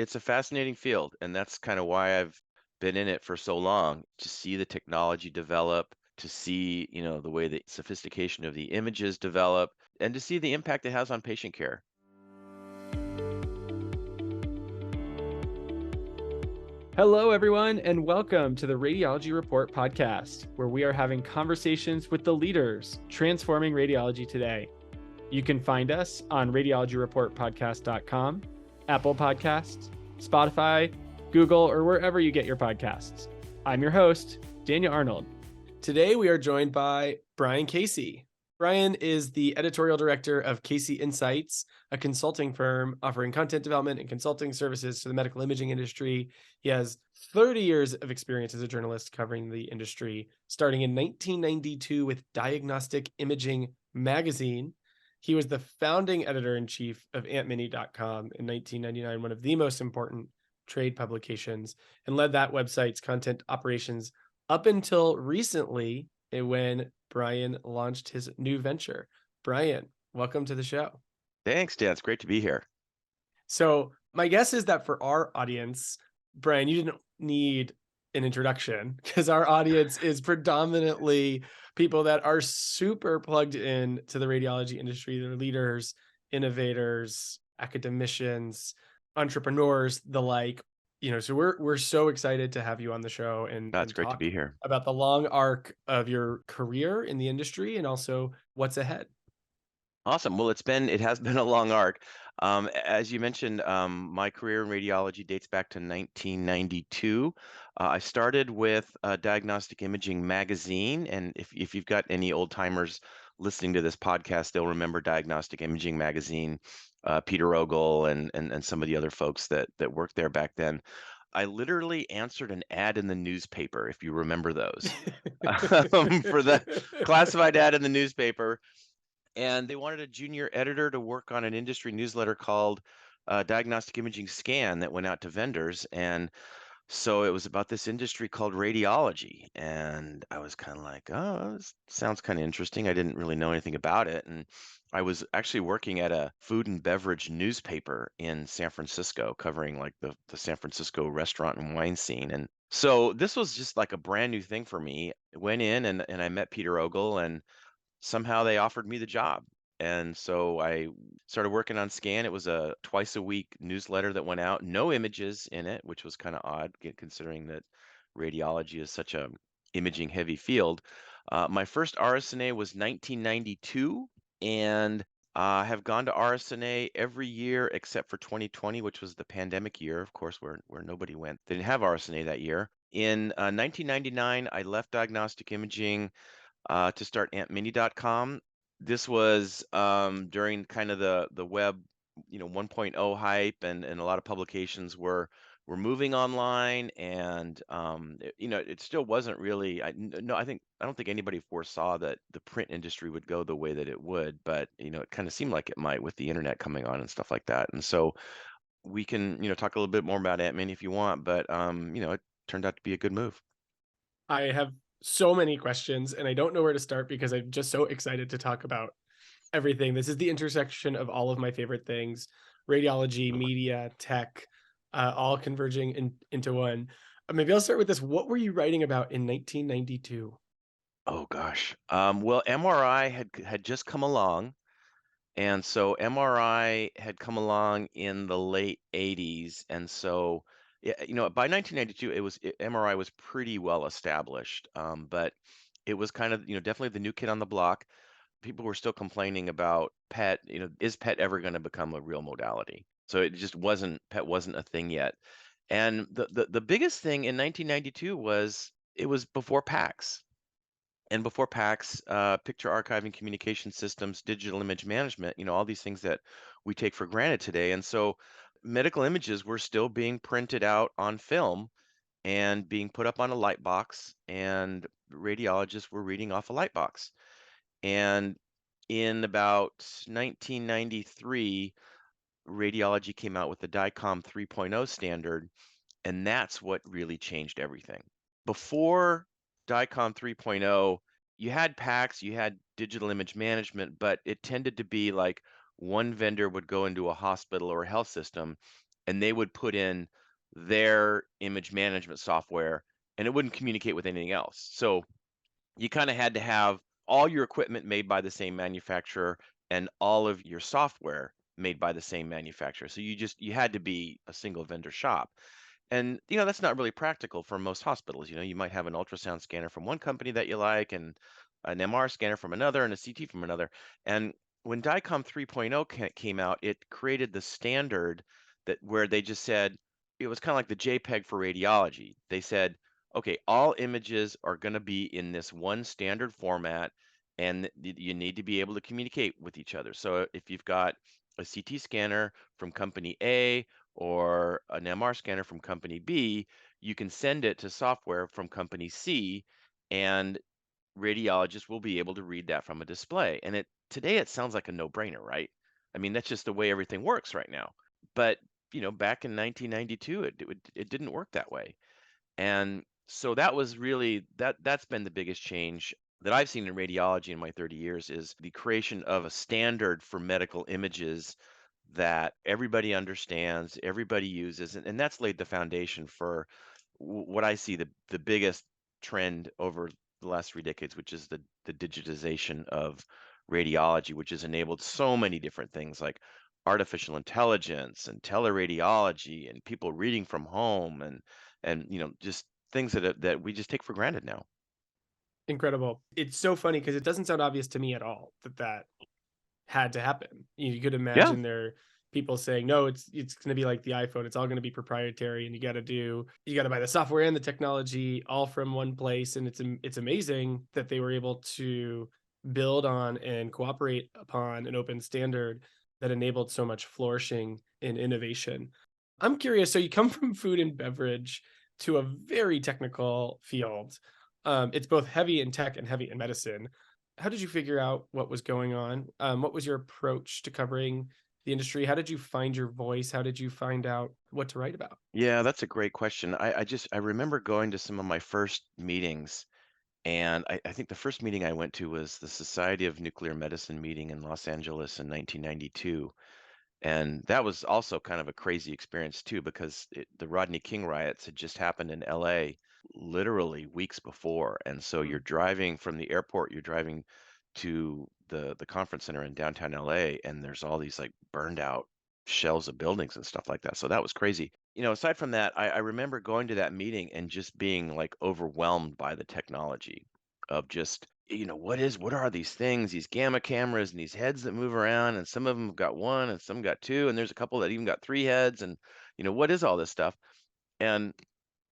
It's a fascinating field, and that's kind of why I've been in it for so long, to see the technology develop, to see, the way the sophistication of the images develop, and to see the impact it has on patient care. Hello, everyone, and welcome to the Radiology Report podcast, where we are having conversations with the leaders transforming radiology today. You can find us on radiologyreportpodcast.com, Apple Podcasts, Spotify, Google, or wherever you get your podcasts. I'm your host, Daniel Arnold. Today, we are joined by Brian Casey. Brian is the editorial director of Casey Insights, a consulting firm offering content development and consulting services to the medical imaging industry. He has 30 years of experience as a journalist covering the industry, starting in 1992 with Diagnostic Imaging Magazine. He was the founding editor-in-chief of AntMini.com in 1999, one of the most important trade publications, and led that website's content operations up until recently when Brian launched his new venture. Brian, welcome to the show. Thanks, Dan. It's great to be here. So my guess is that for our audience, Brian, you didn't need an introduction because our audience is predominantly people that are super plugged in to the radiology industry. They're leaders, innovators, academicians, entrepreneurs, the like. So we're so excited to have you on the show and It's great to talk be here. about the long arc of your career in the industry and also what's ahead. Awesome. Well, it has been a long arc. As you mentioned, my career in radiology dates back to 1992. I started with Diagnostic Imaging Magazine, and if you've got any old timers listening to this podcast, they'll remember Diagnostic Imaging Magazine, Peter Ogle, and some of the other folks that worked there back then. I literally answered an ad in the newspaper, if you remember those, for the classified ad in the newspaper. And they wanted a junior editor to work on an industry newsletter called Diagnostic Imaging Scan that went out to vendors. And so it was about this industry called radiology. And I was kind of like, oh, this sounds kind of interesting. I didn't really know anything about it. And I was actually working at a food and beverage newspaper in San Francisco, covering like the San Francisco restaurant and wine scene. And so this was just like a brand new thing for me. I went in and I met Peter Ogle, and somehow they offered me the job. And so I started working on Scan. It was a twice a week newsletter that went out, no images in it, which was kind of odd considering that radiology is such a imaging heavy field. My first RSNA was 1992, and I have gone to RSNA every year except for 2020, which was the pandemic year, of course, where nobody went. They didn't have RSNA that year. In 1999, I left diagnostic imaging to start AntMini.com. This was during kind of the web, 1.0 hype, and a lot of publications were moving online, and it still wasn't really. I don't think anybody foresaw that the print industry would go the way that it would, but it kind of seemed like it might with the internet coming on and stuff like that. And so we can talk a little bit more about AntMini if you want, but it turned out to be a good move. I have so many questions and I don't know where to start because I'm just so excited to talk about everything. This is the intersection of all of my favorite things: radiology, media, tech, all converging into one. Maybe I'll start with this. What were you writing about in 1992? Oh gosh. Well, MRI had just come along, and so MRI had come along in the late 80s, and so yeah, by 1992, MRI was pretty well established, but it was kind of definitely the new kid on the block. People were still complaining about PET. Is PET ever going to become a real modality? So it just wasn't PET wasn't a thing yet, and the biggest thing in 1992 was it was before PACS. And before PACS, picture archiving communication systems, digital image management, all these things that we take for granted today. And so medical images were still being printed out on film and being put up on a light box, and radiologists were reading off a light box. And in about 1993, radiology came out with the DICOM 3.0 standard, and that's what really changed everything. Before DICOM 3.0, you had PACS, you had digital image management, but it tended to be like one vendor would go into a hospital or a health system and they would put in their image management software, and it wouldn't communicate with anything else. So you kind of had to have all your equipment made by the same manufacturer and all of your software made by the same manufacturer. So you had to be a single vendor shop. And that's not really practical for most hospitals. You might have an ultrasound scanner from one company that you like and an MR scanner from another and a CT from another. And when DICOM 3.0 came out, it created the standard that where they just said it was kind of like the JPEG for radiology. They said, okay, all images are going to be in this one standard format, and you need to be able to communicate with each other. So if you've got a CT scanner from company A or an MR scanner from company B, you can send it to software from company C, and radiologists will be able to read that from a display. And today it sounds like a no-brainer, right? I mean, that's just the way everything works right now. But back in 1992, it didn't work that way. And so that was really that's been the biggest change that I've seen in radiology in my 30 years is the creation of a standard for medical images that everybody understands, everybody uses, and that's laid the foundation for what I see the biggest trend over the last 3 decades, which is the digitization of radiology, which has enabled so many different things like artificial intelligence and teleradiology and people reading from home and just things that we just take for granted now. Incredible. It's so funny because it doesn't sound obvious to me at all that that had to happen. You could Yeah. imagine there people saying, "No, it's going to be like the iPhone. It's all going to be proprietary, and you got to buy the software and the technology all from one place." And it's amazing that they were able to build on and cooperate upon an open standard that enabled so much flourishing and innovation. I'm curious. So you come from food and beverage to a very technical field. It's both heavy in tech and heavy in medicine. How did you figure out what was going on? What was your approach to covering the industry? How did you find your voice? How did you find out what to write about? Yeah, that's a great question. I remember going to some of my first meetings, and I think the first meeting I went to was the Society of Nuclear Medicine meeting in Los Angeles in 1992. And that was also kind of a crazy experience too, because the Rodney King riots had just happened in LA literally weeks before. And so you're Mm. driving from the airport, you're driving to the conference center in downtown LA, and there's all these like burned out shells of buildings and stuff like that. So that was crazy. Aside from that, I remember going to that meeting and just being like overwhelmed by the technology of just what are these things, these gamma cameras and these heads that move around, and some of them have got one and some got two, and there's a couple that even got three heads, and what is all this stuff? And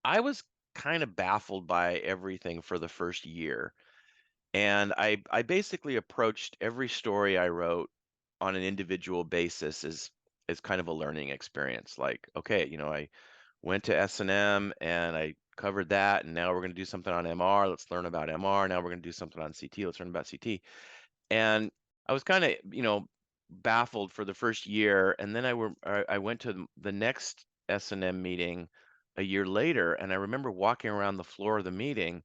I was kind of baffled by everything for the first year. And I basically approached every story I wrote on an individual basis as kind of a learning experience. Like, okay, I went to S&M and I covered that, and now we're going to do something on MR. Let's learn about MR. Now we're going to do something on CT. Let's learn about CT. And I was kind of, baffled for the first year, and then I went to the next S&M meeting a year later, and I remember walking around the floor of the meeting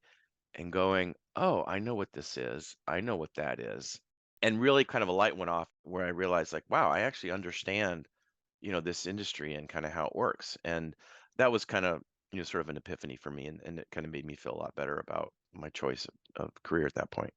and going, "Oh, I know what this is. I know what that is." And really kind of a light went off where I realized like, wow, I actually understand, this industry and kind of how it works. And that was kind of, sort of an epiphany for me, and it kind of made me feel a lot better about my choice of career at that point.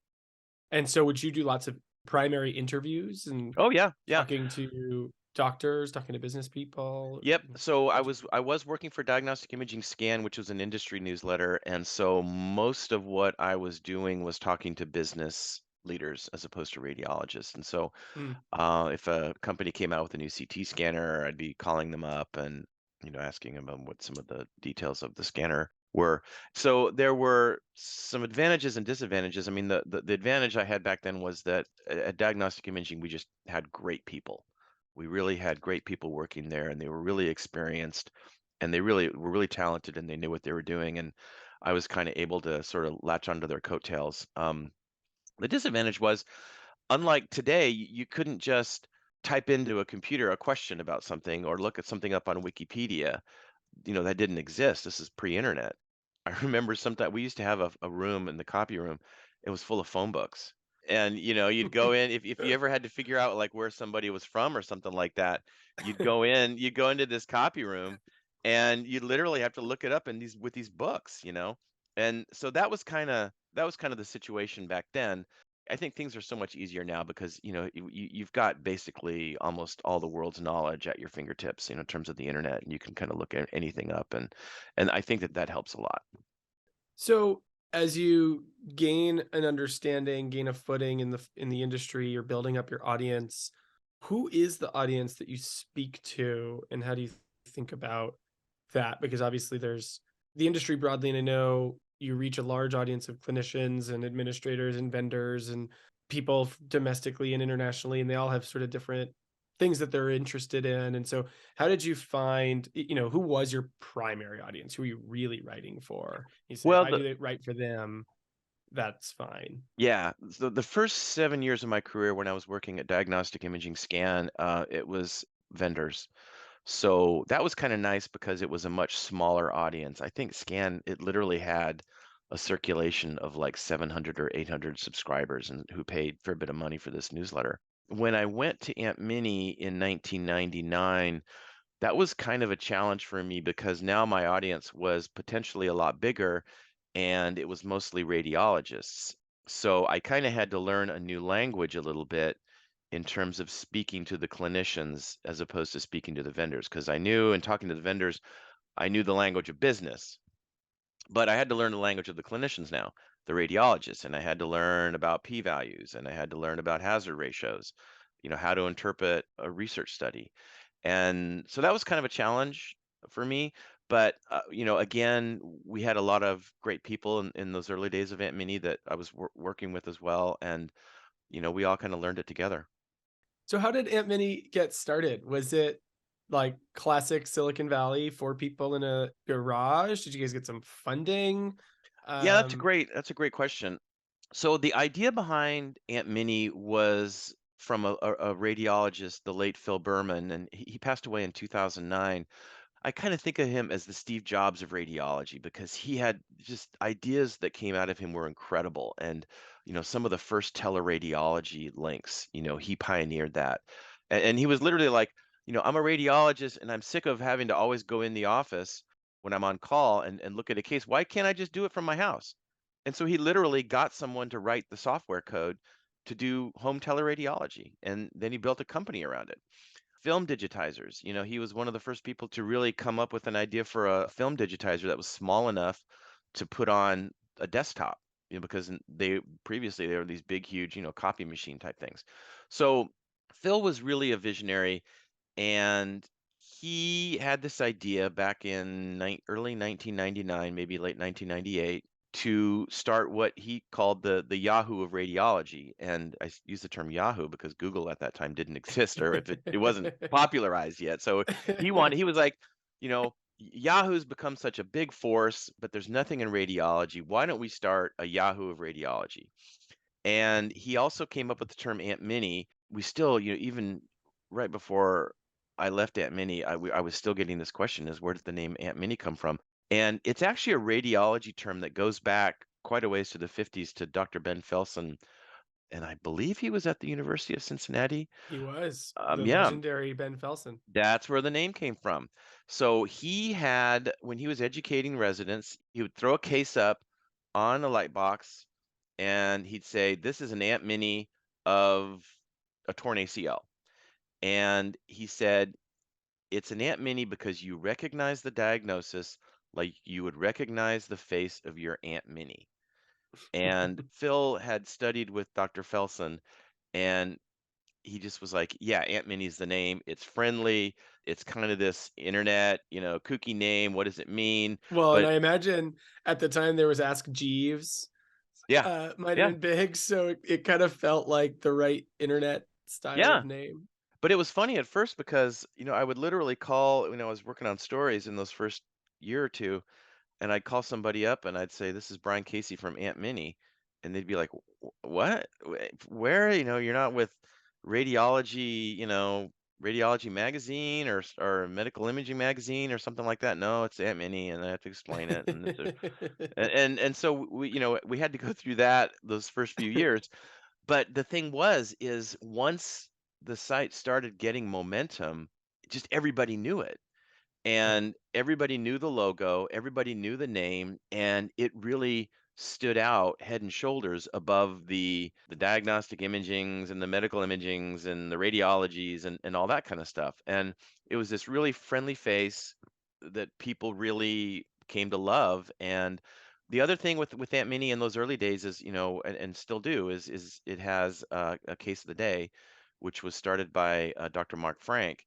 And so, would you do lots of primary interviews and Oh yeah, yeah. talking to doctors, talking to business people? Yep. So I How'd you was I was working for Diagnostic Imaging Scan, which was an industry newsletter, and so most of what I was doing was talking to business leaders as opposed to radiologists. And so Mm. if a company came out with a new CT scanner, I'd be calling them up and asking them what some of the details of the scanner were. So there were some advantages and disadvantages. I mean, the advantage I had back then was that at Diagnostic Imaging we just had great people. We really had great people working there, and they were really experienced, and they really were really talented, and they knew what they were doing. And I was kind of able to sort of latch onto their coattails. The disadvantage was, unlike today, you couldn't just type into a computer a question about something or look at something up on Wikipedia. That didn't exist. This is pre-internet. I remember sometime we used to have a room in the copy room. It was full of phone books. And you'd go in if you ever had to figure out like where somebody was from or something like that, you'd go into this copy room, and you'd literally have to look it up in these books. And so that was kind of the situation back then. I think things are so much easier now because you've got basically almost all the world's knowledge at your fingertips, in terms of the internet, and you can kind of look at anything up, and I think that helps a lot. So as you gain an understanding, gain a footing in the industry, you're building up your audience. Who is the audience that you speak to, and how do you think about that? Because obviously there's the industry broadly, and I know you reach a large audience of clinicians and administrators and vendors and people domestically and internationally, and they all have sort of different things that they're interested in. And so how did you find, who was your primary audience? Who are you really writing for? You say, if Well, I do it right for them, that's fine. yeah. So the first 7 years of my career when I was working at Diagnostic Imaging Scan, it was vendors. So that was kind of nice because it was a much smaller audience. I think Scan, it literally had a circulation of like 700 or 800 subscribers and who paid for a bit of money for this newsletter. When I went to Aunt Minnie in 1999, that was kind of a challenge for me because now my audience was potentially a lot bigger, and it was mostly radiologists. So I kind of had to learn a new language a little bit in terms of speaking to the clinicians as opposed to speaking to the vendors, because I knew in talking to the vendors, I knew the language of business, but I had to learn the language of the clinicians now, the radiologists, and I had to learn about p-values, and I had to learn about hazard ratios, how to interpret a research study. And so that was kind of a challenge for me. But, again, we had a lot of great people in those early days of Aunt Minnie that I was working with as well. And, we all kind of learned it together. So how did Aunt Minnie get started? Was it like classic Silicon Valley, four people in a garage? Did you guys get some funding? Yeah, Um, that's a great question. So the idea behind Aunt Minnie was from a radiologist, the late Phil Berman, and he passed away in 2009. I kind of think of him as the Steve Jobs of radiology because he had just ideas that came out of him were incredible. And, some of the first teleradiology links, he pioneered that. And he was literally like, I'm a radiologist and I'm sick of having to always go in the office when I'm on call and look at a case. Why can't I just do it from my house? And so he literally got someone to write the software code to do home teleradiology. And then he built a company around it. Film digitizers. He was one of the first people to really come up with an idea for a film digitizer that was small enough to put on a desktop, because they were these big, huge, copy machine type things. So Phil was really a visionary, and he had this idea back in early 1999, maybe late 1998, to start what he called the Yahoo of radiology. And use the term Yahoo because Google at that time didn't exist, or if it wasn't popularized yet. So he was like, Yahoo's become such a big force, but there's nothing in radiology. Why don't we start a Yahoo of radiology? And he also came up with the term Aunt Minnie. We still, even right before I left Aunt Minnie, I was still getting this question: is where did the name Aunt Minnie come from? And it's actually a radiology term that goes back quite a ways to the 50s to Dr. Ben Felsen, and I believe he was at the University of Cincinnati. he was the Yeah, legendary Ben Felsen. that's where the name came from. So when he was educating residents, he would throw a case up on a light box, and he'd say, "This is an Aunt Minnie of a torn ACL." And he said, "It's an Aunt Minnie because you recognize the diagnosis like you would recognize the face of your Aunt Minnie." And Phil had studied with Dr. Felsen, and he just was like, "Yeah, Aunt Minnie's the name. It's friendly. It's kind of this internet, kooky name. What does it mean?" Well, and But I imagine at the time there was Ask Jeeves, yeah, might have yeah, been big, so it kind of felt like the right internet style yeah. of name. But it was funny at first because, I would literally call when I was working on stories in those first year or two, and I'd call somebody up and I'd say, "This is Brian Casey from Aunt Minnie." And they'd be like, What? Where? You're not with radiology, radiology magazine or medical imaging magazine or something like that." "No, it's Aunt Minnie." And I have to explain it. And so we had to go through those first few years. But the thing is once the site started getting momentum, just everybody knew it. Right. And everybody knew the logo, everybody knew the name, and it really stood out head and shoulders above the diagnostic imagings and the medical imagings and the radiologies and all that kind of stuff. And it was this really friendly face that people really came to love. And the other thing with Aunt Minnie in those early days is, and still do, is it has a case of the day, which was started by Dr. Mark Frank.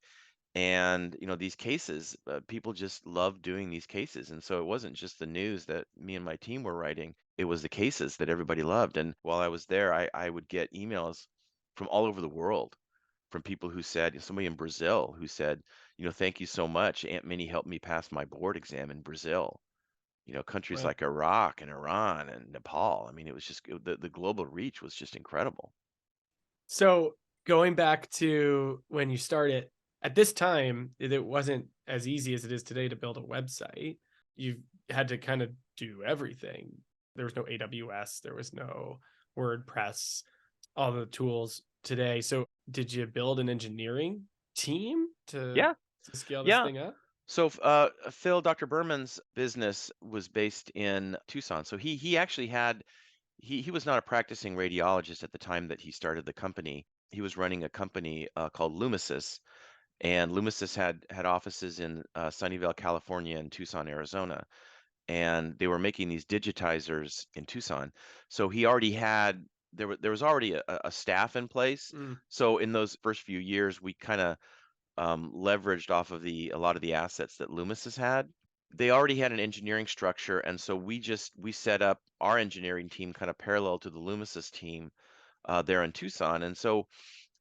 And, these cases, people just love doing these cases. And so it wasn't just the news that me and my team were writing, it was the cases that everybody loved. And while I was there, I would get emails from all over the world from people who said, somebody in Brazil who said, thank you so much. Aunt Minnie helped me pass my board exam in Brazil. Countries Wow. like Iraq and Iran and Nepal. I mean, it was just the global reach was just incredible. So going back to when you started, at this time, it wasn't as easy as it is today to build a website. You had to kind of do everything. There was no AWS, there was no WordPress, all the tools today. So did you build an engineering team Yeah, to scale this yeah. thing up? So, Phil, Dr. Berman's business was based in Tucson. So he actually had he was not a practicing radiologist at the time that he started the company. He was running a company called Lumisys, and Lumisys had offices in Sunnyvale, California, and Tucson, Arizona, and they were making these digitizers in Tucson. So he already had there was already a staff in place. Mm, So in those first few years, we kind of leveraged off of a lot of the assets that Loomis has had. They already had an engineering structure, and so we set up our engineering team kind of parallel to the Loomis's team there in Tucson. And so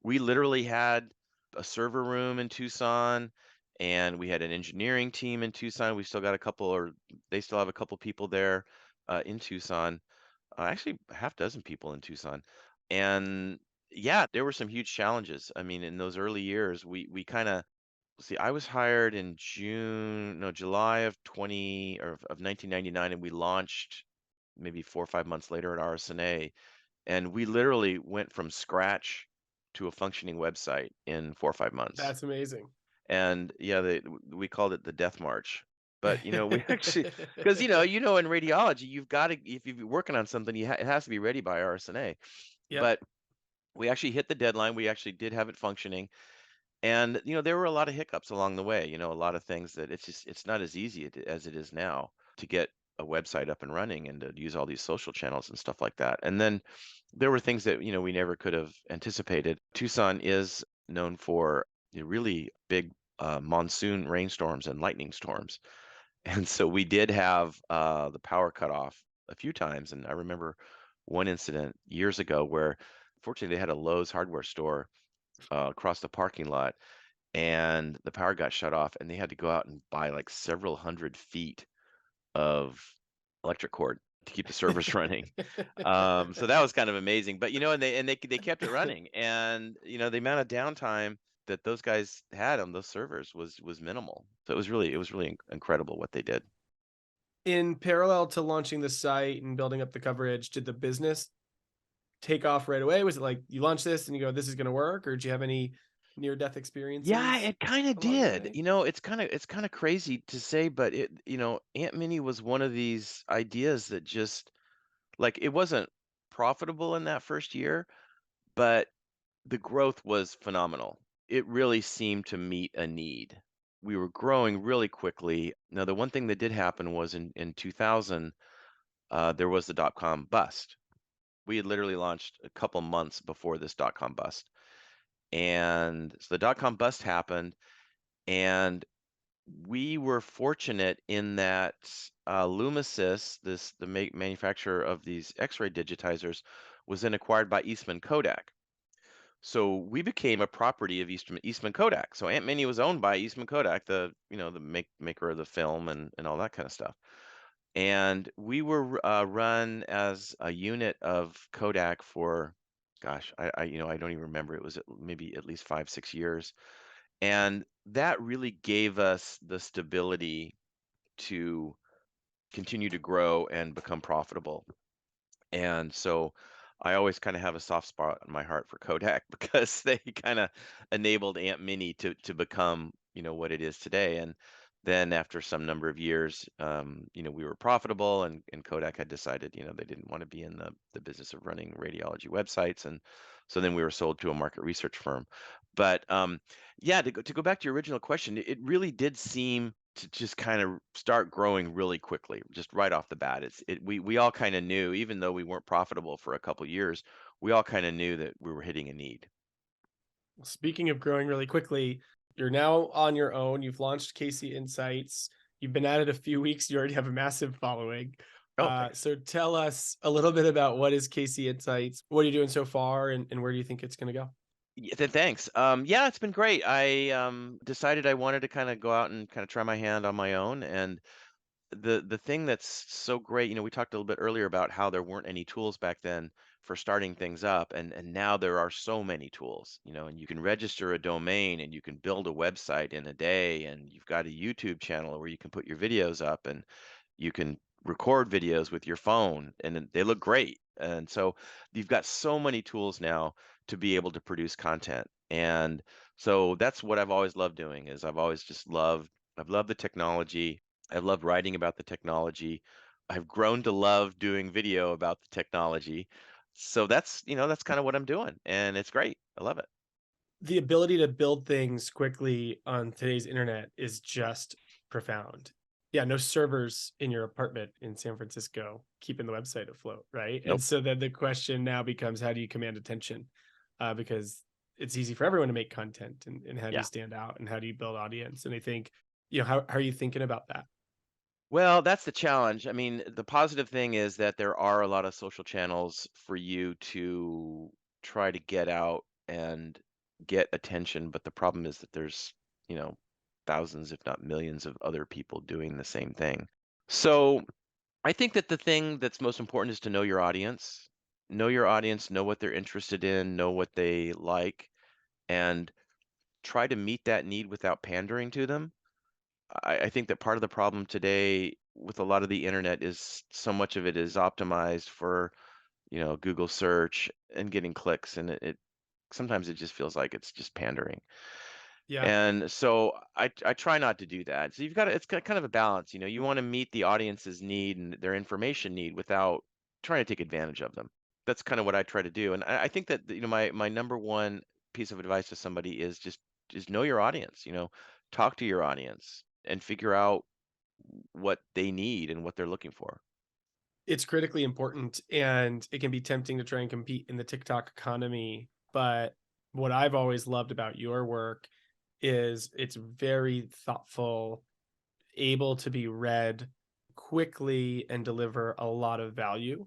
we literally had a server room in Tucson, and we had an engineering team in Tucson. We still got a couple, or they still have a couple people there in Tucson. Actually, a half dozen people in Tucson. And yeah, there were some huge challenges. I mean, in those early years, we kind of see, I was hired in July of 1999, and we launched maybe 4 or 5 months later at RSNA. And we literally went from scratch to a functioning website in 4 or 5 months. that's amazing. And yeah, we called it the Death March. But we actually, because in radiology, you've got to, if you're working on something, it has to be ready by RSNA. Yep. But we actually hit the deadline. We actually did have it functioning. And, there were a lot of hiccups along the way, a lot of things that it's not as easy as it is now to get a website up and running and to use all these social channels and stuff like that. And then there were things that, we never could have anticipated. Tucson is known for really big monsoon rainstorms and lightning storms. And so we did have the power cut off a few times. And I remember one incident years ago where fortunately they had a Lowe's hardware store across the parking lot, and the power got shut off, and they had to go out and buy like several hundred feet of electric cord to keep the servers running. So that was kind of amazing. But and they kept it running, and the amount of downtime that those guys had on those servers was minimal. So it was really incredible what they did. In parallel to launching the site and building up the coverage, did the business take off right away? Was it like you launch this and you go, this is going to work? Or did you have any near death Yeah, experiences it kind of along the did. way? It's kind of crazy to say, but Aunt Minnie was one of these ideas that just like it wasn't profitable in that first year, but the growth was phenomenal. It really seemed to meet a need. We were growing really quickly. Now, the one thing that did happen was in 2000, there was the dot-com bust. We had literally launched a couple months before this dot-com bust. And so the dot-com bust happened, and we were fortunate in that Lumisys, the manufacturer of these X-ray digitizers, was then acquired by Eastman Kodak. So we became a property of Eastman Kodak. So Aunt Minnie was owned by Eastman Kodak, the maker of the film and all that kind of stuff. And we were run as a unit of Kodak for, gosh, I don't even remember. It was maybe at least 5, 6 years, and that really gave us the stability to continue to grow and become profitable. And so I always kind of have a soft spot in my heart for Kodak because they kind of enabled Amp Mini to become, what it is today. And then after some number of years, we were profitable, and Kodak had decided, they didn't want to be in the business of running radiology websites. And so then we were sold to a market research firm. But yeah, to go back to your original question, it really did seem to just kind of start growing really quickly, just right off the bat. We all kind of knew, even though we weren't profitable for a couple years, we all kind of knew that we were hitting a need. Speaking of growing really quickly, you're now on your own. You've launched Casey Insights. You've been at it a few weeks. You already have a massive following. Oh, thanks. So tell us a little bit about what is Casey Insights, what are you doing so far, and where do you think it's going to go? Yeah, thanks. Yeah, it's been great. I decided I wanted to kind of go out and kind of try my hand on my own. And the thing that's so great, we talked a little bit earlier about how there weren't any tools back then for starting things up, and now there are so many tools, and you can register a domain, and you can build a website in a day, and you've got a YouTube channel where you can put your videos up, and you can record videos with your phone, and then they look great. And so you've got so many tools now to be able to produce content. And so that's what I've always loved doing, is I've loved the technology. I've loved writing about the technology. I've grown to love doing video about the technology. So that's kind of what I'm doing, and it's great. I love it. The ability to build things quickly on today's internet is just profound. Yeah, no servers in your apartment in San Francisco keeping the website afloat, right? And Nope. so then the question now becomes, how do you command attention? Because it's easy for everyone to make content, and how do you Yeah. stand out and how do you build audience? And I think, how are you thinking about that? Well, that's the challenge. I mean, the positive thing is that there are a lot of social channels for you to try to get out and get attention, but the problem is that there's, you know, thousands, if not millions, of other people doing the same thing. So I think that the thing that's most important is to know your audience. Know your audience, know what they're interested in, know what they like, and try to meet that need without pandering to them. I think that part of the problem today with a lot of the internet is so much of it is optimized for, Google search and getting clicks, and it sometimes it just feels like it's just pandering. Yeah. And so I try not to do that. So it's got kind of a balance, you want to meet the audience's need and their information need without trying to take advantage of them. That's kind of what I try to do. And I think that, my number one piece of advice to somebody is just know your audience, talk to your audience and figure out what they need and what they're looking for. It's critically important, and it can be tempting to try and compete in the TikTok economy. But what I've always loved about your work is it's very thoughtful, able to be read quickly and deliver a lot of value,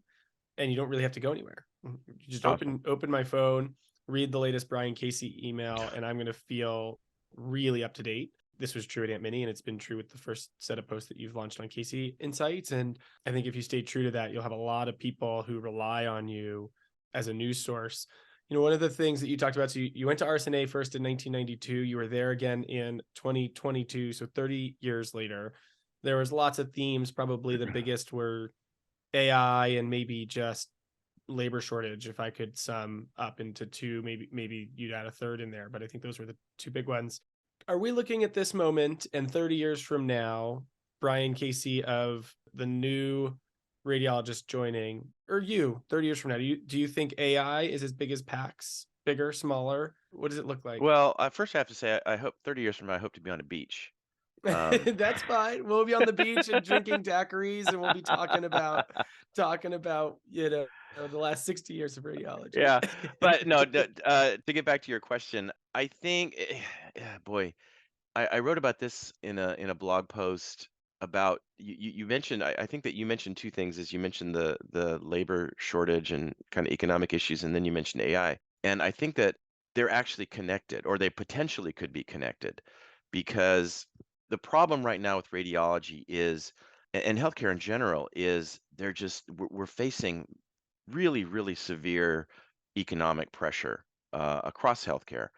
and you don't really have to go anywhere. You just Awesome. open my phone, read the latest Brian Casey email, and I'm going to feel really up to date. This was true at Ant Mini, and it's been true with the first set of posts that you've launched on Casey Insights. And I think if you stay true to that, you'll have a lot of people who rely on you as a news source. One of the things that you talked about, so you went to RSNA first in 1992, you were there again in 2022, so 30 years later. There was lots of themes. Probably the biggest were AI and maybe just labor shortage. If I could sum up into two, maybe you'd add a third in there, but I think those were the two big ones. Are we looking at this moment and 30 years from now, Brian Casey of the new radiologist joining, or you 30 years from now, do you think AI is as big as PACS? Bigger, smaller? What does it look like? Well, first I have to say, I hope 30 years from now, I hope to be on a beach. Um, That's fine. We'll be on the beach and drinking daiquiris, and we'll be talking about the last 60 years of radiology. yeah, but no, to get back to your question, I think, yeah, boy, I wrote about this in a blog post about you mentioned I think that you mentioned two things. Is you mentioned the labor shortage and kind of economic issues, and then you mentioned AI. And I think that they're actually connected, or they potentially could be connected, because the problem right now with radiology is, and healthcare in general, is we're facing really, really severe economic pressure across healthcare.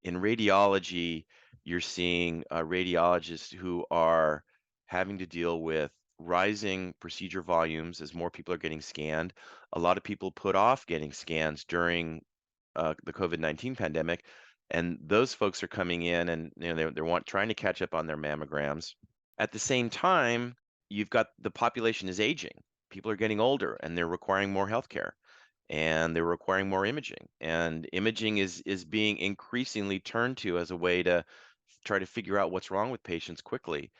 In radiology, you're seeing radiologists who are having to deal with rising procedure volumes as more people are getting scanned. A lot of people put off getting scans during the COVID-19 pandemic, and those folks are coming in and they're trying to catch up on their mammograms. At the same time, you've got the population is aging. People are getting older and they're requiring more healthcare and they're requiring more imaging. And imaging is being increasingly turned to as a way to try to figure out what's wrong with patients quickly,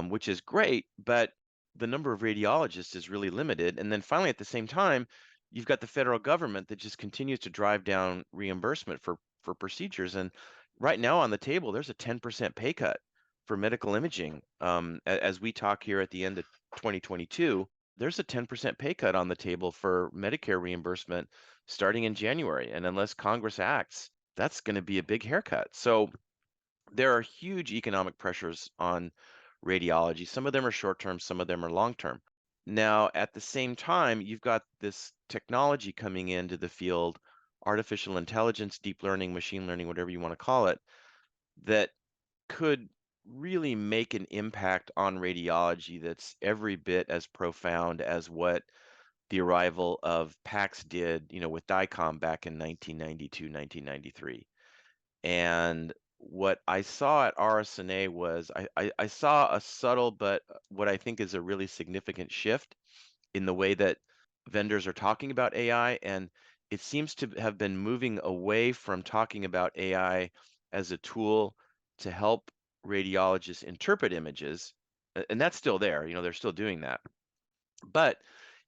which is great, but the number of radiologists is really limited. And then finally, at the same time, you've got the federal government that just continues to drive down reimbursement for procedures. And right now on the table, there's a 10% pay cut for medical imaging. As we talk here at the end of 2022, there's a 10% pay cut on the table for Medicare reimbursement starting in January. And unless Congress acts, that's going to be a big haircut. So there are huge economic pressures on radiology. Some of them are short term, some of them are long term. Now, at the same time, you've got this technology coming into the field, artificial intelligence, deep learning, machine learning, whatever you want to call it, that could really make an impact on radiology that's every bit as profound as what the arrival of PACS did, with DICOM back in 1992, 1993. And what I saw at RSNA was I saw a subtle, but what I think is a really significant shift in the way that vendors are talking about AI. And it seems to have been moving away from talking about AI as a tool to help radiologists interpret images. And that's still there, they're still doing that. But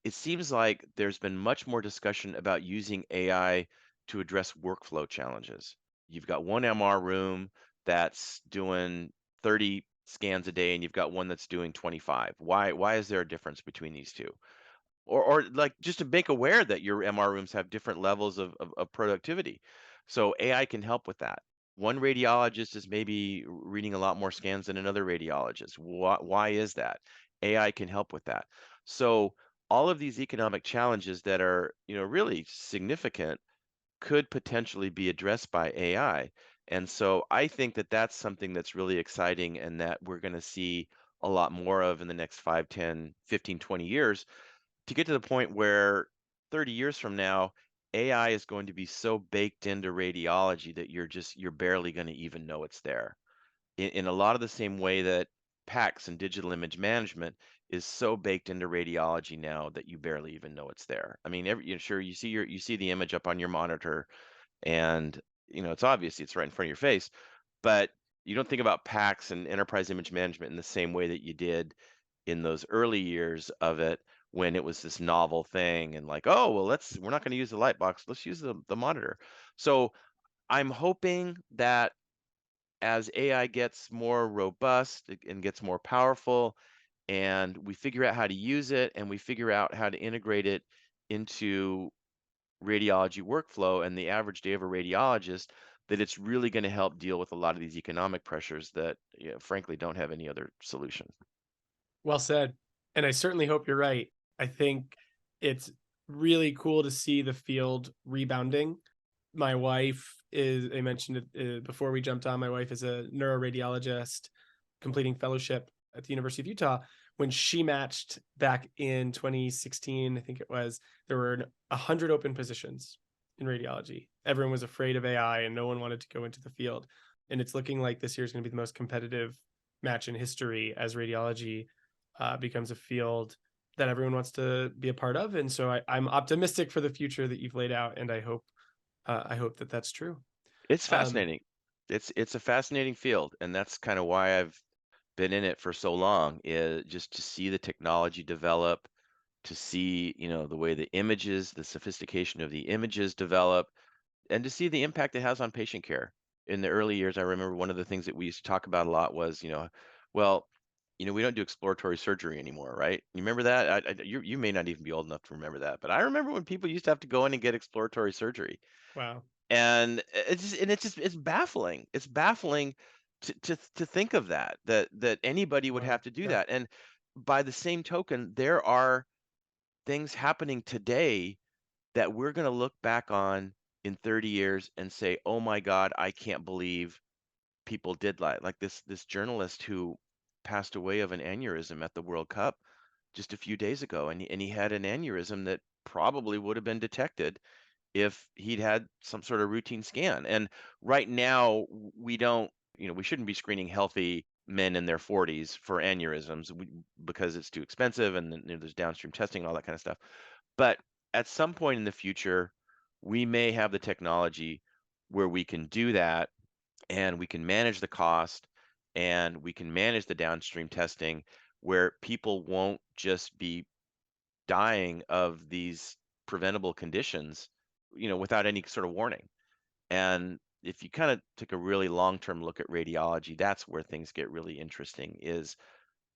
it seems like there's been much more discussion about using AI to address workflow challenges. You've got one MR room that's doing 30 scans a day, and you've got one that's doing 25. Why is there a difference between these two? Or like just to make aware that your MR rooms have different levels of productivity. So AI can help with that. One radiologist is maybe reading a lot more scans than another radiologist. Why is that? AI can help with that. So all of these economic challenges that are, really significant could potentially be addressed by AI. And so I think that that's something that's really exciting and that we're going to see a lot more of in the next 5, 10, 15, 20 years to get to the point where 30 years from now, AI is going to be so baked into radiology that you're barely going to even know it's there. In a lot of the same way that PACS and digital image management is so baked into radiology now that you barely even know it's there. I mean, sure you see the image up on your monitor, and it's obvious it's right in front of your face, but you don't think about PACS and enterprise image management in the same way that you did in those early years of it when it was this novel thing and like, oh, well, we're not going to use the light box. Let's use the monitor. So I'm hoping that as AI gets more robust and gets more powerful, and we figure out how to use it and we figure out how to integrate it into radiology workflow and the average day of a radiologist, that it's really going to help deal with a lot of these economic pressures that, frankly, don't have any other solution. Well said. And I certainly hope you're right. I think it's really cool to see the field rebounding. My wife is, I mentioned it before we jumped on, my wife is a neuroradiologist completing fellowship at the University of Utah. When she matched back in 2016, I think it was, there were 100 open positions in radiology. Everyone was afraid of AI and no one wanted to go into the field. And it's looking like this year is going to be the most competitive match in history as radiology becomes a field that everyone wants to be a part of. And so I'm optimistic for the future that you've laid out, and I hope that that's true. It's Um, fascinating. It's a fascinating field, and that's kind of why I've been in it for so long, is just to see the technology develop, to see, the way the sophistication of the images develop, and to see the impact it has on patient care. In the early years, I remember one of the things that we used to talk about a lot was, well, we don't do exploratory surgery anymore, right? You remember that? You may not even be old enough to remember that, but I remember when people used to have to go in and get exploratory surgery. wow. And it's baffling. It's baffling to think of that anybody would Wow. have to do Yeah. that. And by the same token, there are things happening today that we're going to look back on in 30 years and say, "Oh my God, I can't believe people did like this journalist who passed away of an aneurysm at the World Cup just a few days ago, and he had an aneurysm that probably would have been detected if he'd had some sort of routine scan. And right now, we don't, we shouldn't be screening healthy men in their 40s for aneurysms because it's too expensive, and then there's downstream testing and all that kind of stuff. But at some point in the future, we may have the technology where we can do that, and we can manage the cost, and we can manage the downstream testing, where people won't just be dying of these preventable conditions, without any sort of warning. And if you kind of took a really long-term look at radiology, that's where things get really interesting, is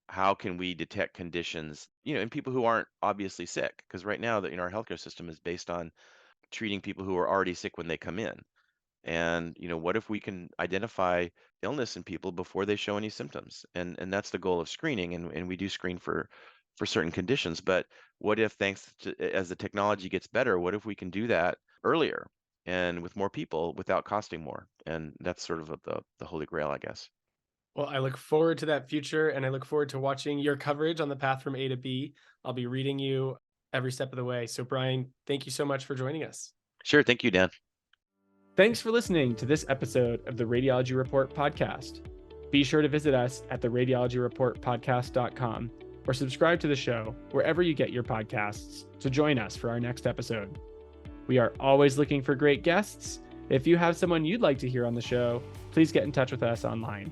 how can we detect conditions, in people who aren't obviously sick? Because right now, our healthcare system is based on treating people who are already sick when they come in. And, what if we can identify illness in people before they show any symptoms? And that's the goal of screening. And we do screen for certain conditions. But what if, thanks to, as the technology gets better, what if we can do that earlier and with more people without costing more? And that's sort of the holy grail, I guess. Well, I look forward to that future, and I look forward to watching your coverage on the path from A to B. I'll be reading you every step of the way. So, Brian, thank you so much for joining us. Sure. Thank you, Dan. Thanks for listening to this episode of the Radiology Report podcast. Be sure to visit us at the radiologyreportpodcast.com or subscribe to the show wherever you get your podcasts to join us for our next episode. We are always looking for great guests. If you have someone you'd like to hear on the show, please get in touch with us online.